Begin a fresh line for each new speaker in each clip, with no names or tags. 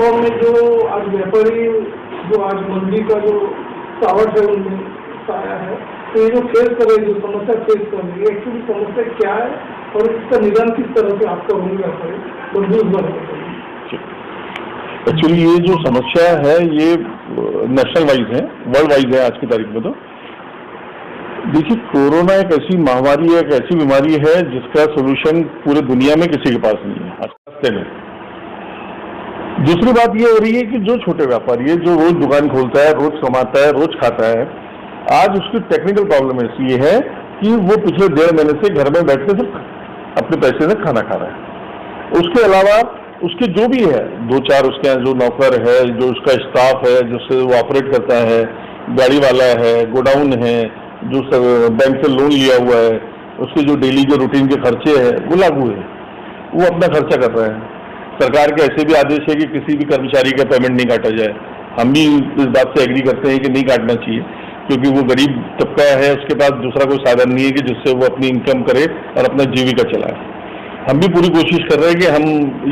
लोकसभा में जो आज व्यापारी जो आज मंडी का जो सावट है उनमें आया है, तो ये जो फेस कर रहे जो समस्या फेस कर रही है, एक्चुअली समस्या क्या है और इसका निदान किस तरह से आपका होंगे व्यापारी
एक्चुअली ये जो समस्या है ये नेशनल वाइज है, वर्ल्ड वाइज है आज की तारीख में। तो देखिए, कोरोना एक ऐसी महामारी है, एक ऐसी बीमारी है जिसका सोल्यूशन पूरे दुनिया में किसी के पास नहीं है आज रास्ते में। दूसरी बात ये हो रही है कि जो छोटे व्यापारी है, जो रोज दुकान खोलता है, रोज कमाता है, रोज खाता है, आज उसकी टेक्निकल प्रॉब्लम ऐसी है कि वो पिछले 1.5 महीने से घर में बैठ के सिर्फ अपने पैसे से खाना खा रहा है। उसके अलावा उसके जो भी है 2-4 उसके यहाँ जो नौकर है, जो उसका स्टाफ है, जिससे वो ऑपरेट करता है, गाड़ी वाला है, गोडाउन है, जो बैंक से लोन लिया हुआ है, उसके जो डेली जो रूटीन के खर्चे हैं वो लागू है, वो अपना खर्चा कर रहा है। सरकार के ऐसे भी आदेश है कि किसी भी कर्मचारी का पेमेंट नहीं काटा जाए। हम भी इस बात से एग्री करते हैं कि नहीं काटना चाहिए, क्योंकि वो गरीब तबका है, उसके पास दूसरा कोई साधन नहीं है कि जिससे वो अपनी इनकम करे और अपना जीविका चलाए। हम भी पूरी कोशिश कर रहे हैं कि हम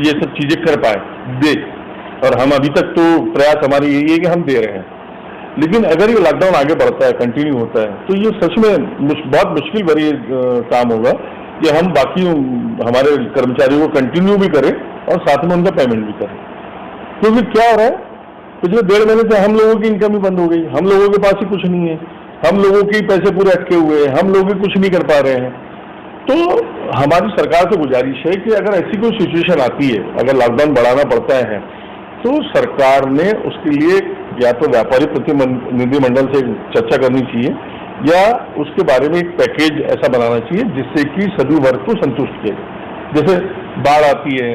ये सब चीजें कर पाए, दे, और हम अभी तक तो प्रयास हमारी यही है कि हम दे रहे हैं। लेकिन अगर ये लॉकडाउन आगे बढ़ता है, कंटिन्यू होता है, तो ये सच में बहुत मुश्किल भरी काम होगा कि हम बाकी हमारे कर्मचारियों को कंटिन्यू भी करें और साथ में उनका पेमेंट भी करें। क्योंकि क्या हो रहा है, पिछले 1.5 महीने से हम लोगों की इनकम ही बंद हो गई, हम लोगों के पास ही कुछ नहीं है, हम लोगों के पैसे पूरे अटके हुए हैं, हम लोग भी कुछ नहीं कर पा रहे हैं। तो हमारी सरकार से गुजारिश है कि अगर ऐसी कोई सिचुएशन आती है, अगर लॉकडाउन बढ़ाना पड़ता है, तो सरकार ने उसके लिए या तो व्यापारी प्रतिनिधिमंडल से चर्चा करनी चाहिए या उसके बारे में एक पैकेज ऐसा बनाना चाहिए जिससे कि सभी वर्ग को संतुष्ट किया। जैसे बाढ़ आती है,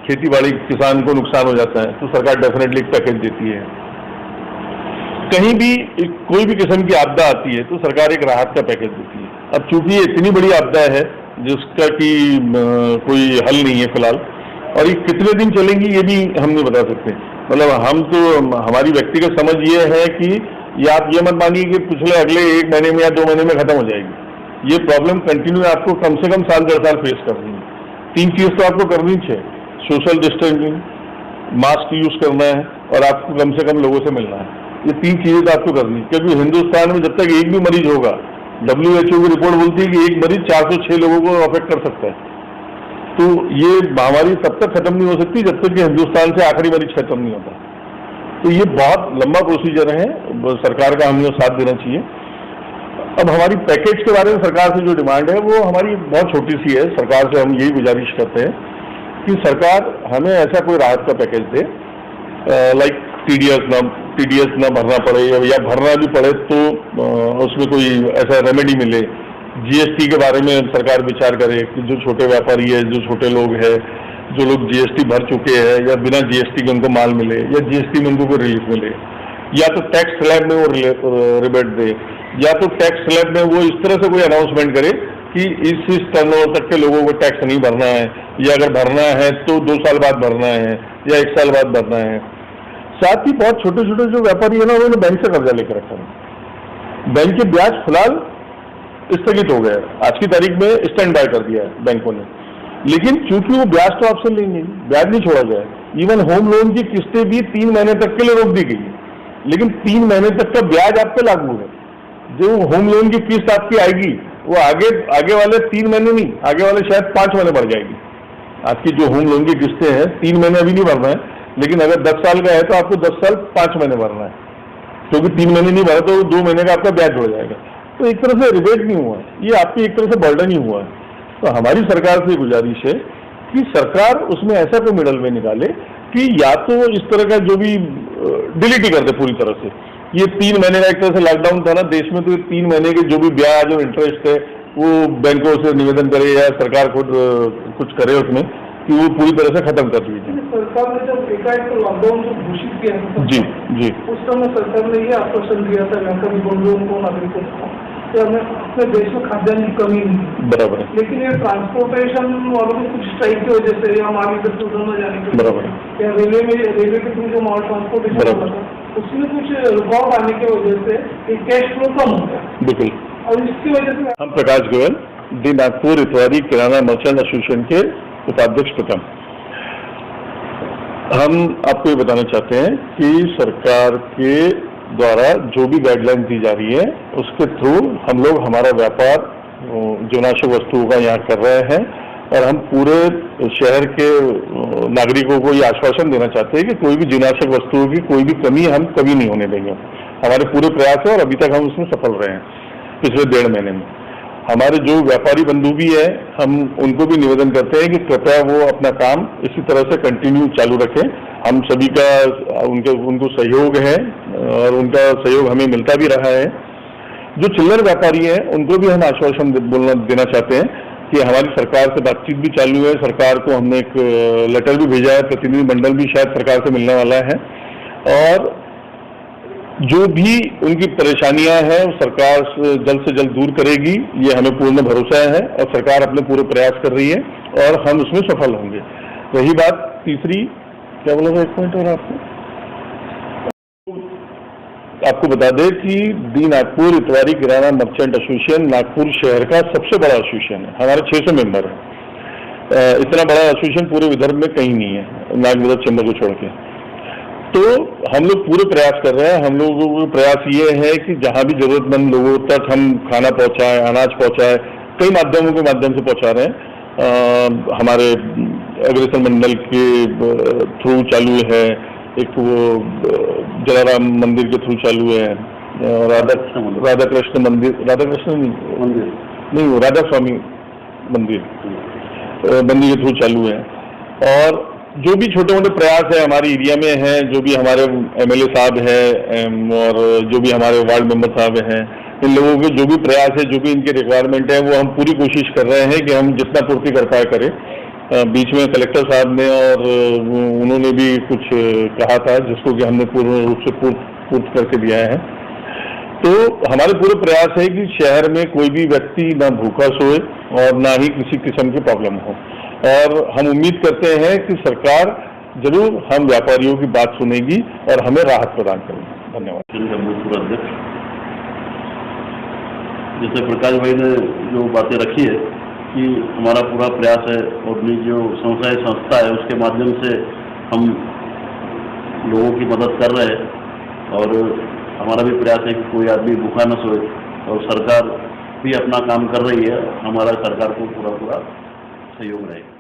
खेती बाड़ी किसान को नुकसान हो जाता है, तो सरकार डेफिनेटली एक पैकेज देती है। कहीं भी कोई भी किस्म की आपदा आती है तो सरकार एक राहत का पैकेज देती है। अब चूंकि ये इतनी बड़ी आपदा है जिसका कि कोई हल नहीं है फिलहाल, और ये कितने दिन चलेंगी ये भी हम नहीं बता सकते। मतलब हम तो हमारी व्यक्तिगत समझ ये है कि ये आप ये मत मानिए कि पिछले अगले 1 महीने में या 2 महीने में खत्म हो जाएगी। ये प्रॉब्लम कंटिन्यू आपको कम से कम 1.5 साल फेस करनी है। 3 चीज तो आपको करनी चाहिए, सोशल डिस्टेंसिंग, मास्क यूज करना है और आपको कम से कम लोगों से मिलना है। ये 3 चीजें तो आपको करनी, क्योंकि हिंदुस्तान में जब तक एक भी मरीज होगा, WHO की रिपोर्ट बोलती है कि एक मरीज 406 लोगों को अफेक्ट कर सकता है। तो ये महामारी तब तक खत्म नहीं हो सकती जब तक कि हिंदुस्तान से आखिरी मरीज खत्म नहीं होता। तो ये बहुत लंबा प्रोसीजर है, सरकार का हमें साथ देना चाहिए। अब हमारी पैकेज के बारे में सरकार से जो डिमांड है वो हमारी बहुत छोटी सी है। सरकार से हम यही गुजारिश करते हैं कि सरकार हमें ऐसा कोई राहत का पैकेज दे, लाइक TDS ना भरना पड़े या भरना भी पड़े तो उसमें कोई ऐसा रेमेडी मिले। GST के बारे में सरकार विचार करे कि जो छोटे व्यापारी है, जो छोटे लोग हैं, जो लोग GST भर चुके हैं या बिना GST के उनको माल मिले या GST में उनको कोई रिलीफ मिले, या तो टैक्स स्लैब में वो रिबेट दे, या तो टैक्स स्लैब में वो इस तरह से कोई अनाउंसमेंट करे कि इस टर्नओवर तक के लोगों को टैक्स नहीं भरना है, या अगर भरना है तो 2 साल बाद भरना है या 1 साल बाद भरना है। साथ ही बहुत छोटे छोटे जो व्यापारी है ना, उन्होंने बैंक से कर्जा लेकर रखा है। बैंक के ब्याज फिलहाल स्थगित हो गए, आज की तारीख में स्टैंड बाय कर दिया है बैंकों ने। लेकिन चूंकि वो ब्याज तो आपसे लेंगे, ब्याज नहीं छोड़ा गया। इवन होम लोन की किस्तें भी 3 महीने तक के लिए रोक दी गई, लेकिन 3 महीने तक का ब्याज आप पे लागू है। जो होम लोन की किस्त आपकी आएगी वो आगे वाले 3 महीने नहीं, आगे वाले शायद 5 महीने बढ़ जाएगी। आपकी जो होम लोन की किस्तें हैं 3 महीने अभी नहीं भरना है, लेकिन अगर 10 साल का है तो आपको 10 साल 5 महीने भरना है, क्योंकि 3 महीने नहीं भरा तो 2 महीने का आपका ब्याज जुड़ जाएगा। तो एक तरह से रिबेट नहीं हुआ, ये आपकी एक तरह से बर्डन ही हुआ है। तो हमारी सरकार से गुजारिश है कि सरकार उसमें ऐसा कोई मिडल वे निकाले कि या तो इस तरह का जो भी डिलीट ही कर दे पूरी तरह से। ये 3 महीने का एक तरह से लॉकडाउन था ना देश में, तो ये 3 महीने के जो भी ब्याज और इंटरेस्ट है वो बैंकों से निवेदन करे या सरकार खुद कुछ करे उसमें कि वो पूरी तरह से खत्म कर दीजिए।
सरकार ने जब एकाएक लॉकडाउन को घोषित किया था
जी
उस समय सरकार ने ये आश्वासन दिया था व्यापारी बंधुओं को, नागरिकों को, कि हमें अपने देश में खाद्यान्न की कमी नहीं।
बराबर है।
लेकिन ये ट्रांसपोर्टेशन वालों को कुछ स्ट्राइक की वजह से या माल इधर से उधर न जाने की
बराबर है,
या रेलवे के थ्रू जो माल ट्रांसपोर्टेशन होता था उसमें कुछ रुकावट आने की वजह से कैश फ्लो कम हो गया।
बिल्कुल।
और इसकी वजह से
हम प्रकाश गोयल, दी नागपुर इतवारी किराना मर्चेंट एसोसिएशन के उपाध्यक्ष प्रथम। हम आपको ये बताना चाहते हैं कि सरकार के द्वारा जो भी गाइडलाइन दी जा रही है उसके थ्रू हम लोग हमारा व्यापार जीवनावश्यक वस्तुओं का यहाँ कर रहे हैं और हम पूरे शहर के नागरिकों को ये आश्वासन देना चाहते हैं कि कोई भी जीवनावश्यक वस्तुओं की कोई भी कमी हम कभी नहीं होने देंगे। हमारे पूरे प्रयास है और अभी तक हम उसमें सफल रहे हैं पिछले 1.5 महीने में। हमारे जो व्यापारी बंधु भी है हम उनको भी निवेदन करते हैं कि कृपया वो अपना काम इसी तरह से कंटिन्यू चालू रखें। हम सभी का उनको सहयोग है और उनका सहयोग हमें मिलता भी रहा है। जो चिल्लर व्यापारी हैं उनको भी हम आश्वासन देना चाहते हैं कि हमारी सरकार से बातचीत भी चालू है। सरकार को हमने एक लेटर भी भेजा है, प्रतिनिधि मंडल भी शायद सरकार से मिलने वाला है और जो भी उनकी परेशानियां हैं सरकार जल्द से जल्द दूर करेगी, ये हमें पूर्ण भरोसा है और सरकार अपने पूरे प्रयास कर रही है और हम उसमें सफल होंगे। रही बात तीसरी, क्या बोला था, एक पॉइंट और आपको बता दें कि दी नागपुर इतवारी किराना मर्चेंट एसोसिएशन नागपुर शहर का सबसे बड़ा एसोसिएशन है। हमारे 600 मेंबर हैं। इतना बड़ा एसोसिएशन पूरे विदर्भ में कहीं नहीं है, नाग विदर्भ चैम्बर को छोड़ के। तो हम लोग पूरे प्रयास कर रहे हैं। हम लोगों का प्रयास ये है कि जहां भी जरूरतमंद लोगों तक हम खाना पहुंचाएं, अनाज पहुंचाएं, कई माध्यमों के माध्यम से पहुंचा रहे हैं। हमारे अग्रसेन मंडल के थ्रू चालू है, एक वो जलाराम मंदिर के थ्रू चालू है, राधा कृष्ण मंदिर नहीं, वो राधा स्वामी मंदिर के थ्रू चालू है। और जो भी छोटे मोटे प्रयास है हमारे एरिया में है, जो भी हमारे एमएलए साहब है और जो भी हमारे वार्ड मेंबर साहब हैं, इन लोगों के जो भी प्रयास है, जो भी इनके रिक्वायरमेंट है, वो हम पूरी कोशिश कर रहे हैं कि हम जितना पूर्ति कर पाए करें। बीच में कलेक्टर साहब ने और उन्होंने भी कुछ कहा था जिसको कि हमने पूर्ण रूप से पूर्त करके दिया है। तो हमारे पूरे प्रयास है कि शहर में कोई भी व्यक्ति ना भूखा सोए और ना ही किसी किस्म की प्रॉब्लम हो और हम उम्मीद करते हैं कि सरकार जरूर हम व्यापारियों की बात सुनेगी और हमें राहत प्रदान करेगी। धन्यवाद।
जैसे प्रकाश भाई ने जो बातें रखी है कि हमारा पूरा प्रयास है और अपनी जो संस्था है उसके माध्यम से हम लोगों की मदद कर रहे हैं और हमारा भी प्रयास है कि कोई आदमी भूखा न सोए और सरकार भी अपना काम कर रही है। हमारा सरकार को पूरा सहयोग रहेगा।